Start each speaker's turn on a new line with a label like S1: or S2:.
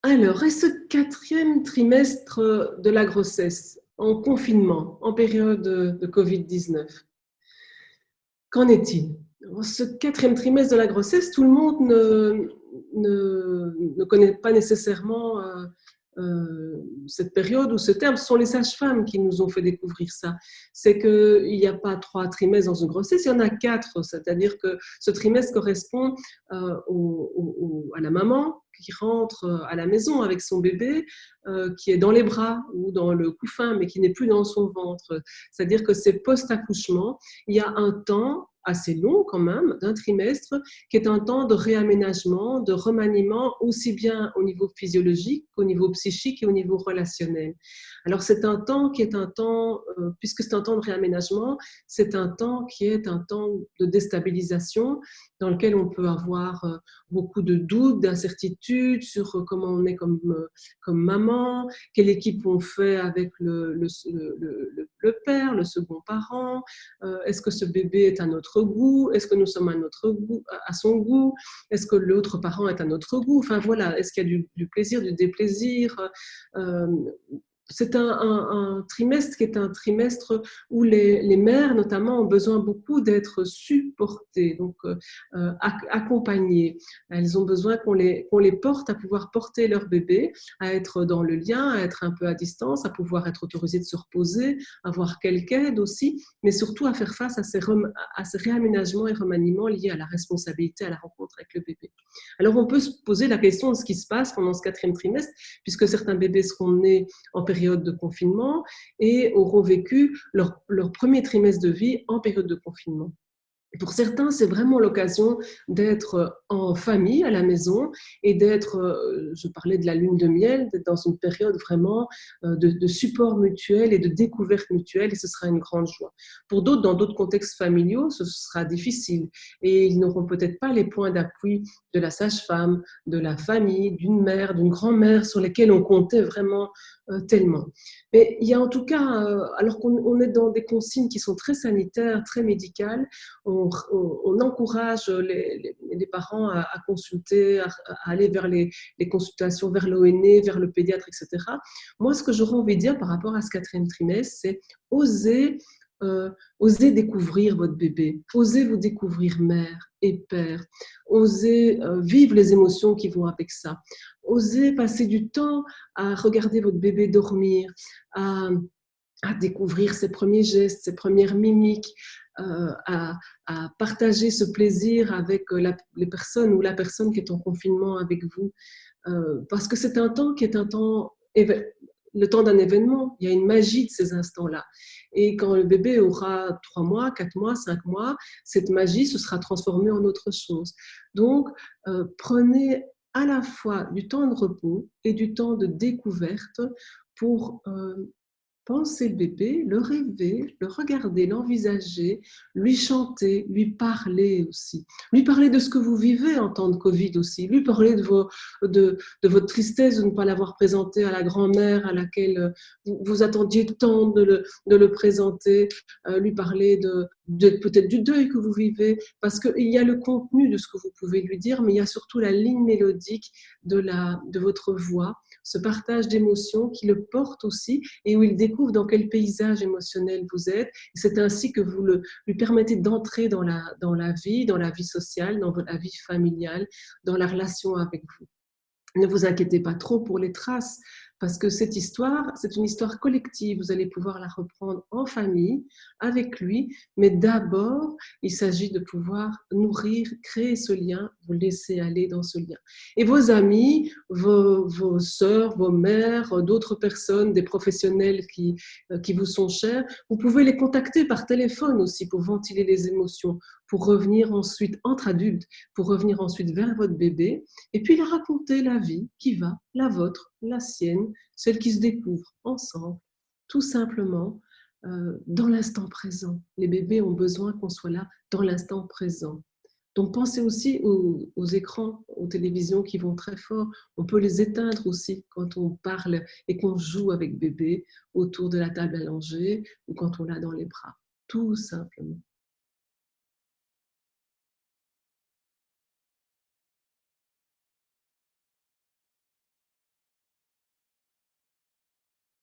S1: Alors, et ce quatrième trimestre de la grossesse, en confinement, en période de Covid-19, qu'en est-il? Ce quatrième trimestre de la grossesse, tout le monde ne connaît pas nécessairement cette période ou ce terme. Ce sont les sages-femmes qui nous ont fait découvrir ça. C'est qu'il n'y a pas 3 trimestres dans une grossesse, il y en a 4. C'est-à-dire que ce trimestre correspond à la maman qui rentre à la maison avec son bébé, qui est dans les bras ou dans le couffin, mais qui n'est plus dans son ventre. C'est-à-dire que c'est post-accouchement. Il y a un temps assez long quand même, d'un trimestre, qui est un temps de réaménagement, de remaniement, aussi bien au niveau physiologique qu'au niveau psychique et au niveau relationnel. Alors c'est un temps qui est un temps, puisque c'est un temps de réaménagement, c'est un temps qui est un temps de déstabilisation dans lequel on peut avoir beaucoup de doutes, d'incertitudes sur comment on est comme maman, quelle équipe on fait avec le père, le second parent, est-ce que ce bébé est à notre goût, est-ce que nous sommes à notre goût, à son goût, est-ce que l'autre parent est à notre goût, enfin voilà, est-ce qu'il y a du plaisir, du déplaisir, euh, c'est un trimestre qui est un trimestre où les mères, notamment, ont besoin beaucoup d'être supportées, donc accompagnées. Elles ont besoin qu'on les porte, à pouvoir porter leur bébé, à être dans le lien, à être un peu à distance, à pouvoir être autorisé de se reposer, avoir quelque aide aussi, mais surtout à faire face à ces réaménagements et remaniements liés à la responsabilité, à la rencontre avec le bébé. Alors, on peut se poser la question de ce qui se passe pendant ce quatrième trimestre, puisque certains bébés seront nés en période de confinement et auront vécu leur premier trimestre de vie en période de confinement. Pour certains, c'est vraiment l'occasion d'être en famille à la maison et d'être, je parlais de la lune de miel, d'être dans une période vraiment de support mutuel et de découverte mutuelle, et ce sera une grande joie. Pour d'autres, dans d'autres contextes familiaux, ce sera difficile et ils n'auront peut-être pas les points d'appui de la sage-femme, de la famille, d'une mère, d'une grand-mère sur lesquels on comptait vraiment tellement. Mais il y a en tout cas, alors qu'on est dans des consignes qui sont très sanitaires, très médicales, on encourage les parents à consulter, à aller vers les consultations, vers l'ONE, vers le pédiatre, etc. Moi, ce que j'aurais envie de dire par rapport à ce quatrième trimestre, c'est oser découvrir votre bébé, osez vous découvrir mère et père, osez vivre les émotions qui vont avec ça, osez passer du temps à regarder votre bébé dormir, à découvrir ses premiers gestes, ses premières mimiques, à partager ce plaisir avec les personnes ou la personne qui est en confinement avec vous. Parce que c'est un temps qui est un temps, le temps d'un événement. Il y a une magie de ces instants-là. Et quand le bébé aura 3 mois, 4 mois, 5 mois, cette magie se sera transformée en autre chose. Donc, prenez à la fois du temps de repos et du temps de découverte pour penser le bébé, le rêver, le regarder, l'envisager, lui chanter, lui parler aussi. Lui parler de ce que vous vivez en temps de Covid aussi. Lui parler de votre tristesse de ne pas l'avoir présenté à la grand-mère à laquelle vous attendiez tant de le présenter. Lui parler peut-être du deuil que vous vivez. Parce qu'il y a le contenu de ce que vous pouvez lui dire, mais il y a surtout la ligne mélodique de votre voix, ce partage d'émotions qui le porte aussi et où il découvre dans quel paysage émotionnel vous êtes. Et c'est ainsi que vous lui permettez d'entrer dans la vie sociale, dans la vie familiale, dans la relation avec vous. Ne vous inquiétez pas trop pour les traces, parce que cette histoire, c'est une histoire collective. Vous allez pouvoir la reprendre en famille, avec lui, mais d'abord, il s'agit de pouvoir nourrir, créer ce lien, vous laisser aller dans ce lien. Et vos amis, vos sœurs, vos mères, d'autres personnes, des professionnels qui vous sont chers, vous pouvez les contacter par téléphone aussi pour ventiler les émotions, pour revenir ensuite entre adultes, pour revenir ensuite vers votre bébé, et puis leur raconter la vie qui va, la vôtre, la sienne, celle qui se découvre ensemble, tout simplement dans l'instant présent. Les bébés ont besoin qu'on soit là dans l'instant présent. Donc pensez aussi aux écrans, aux télévisions qui vont très fort. On peut les éteindre aussi quand on parle et qu'on joue avec bébé autour de la table allongée ou quand on l'a dans les bras, tout simplement.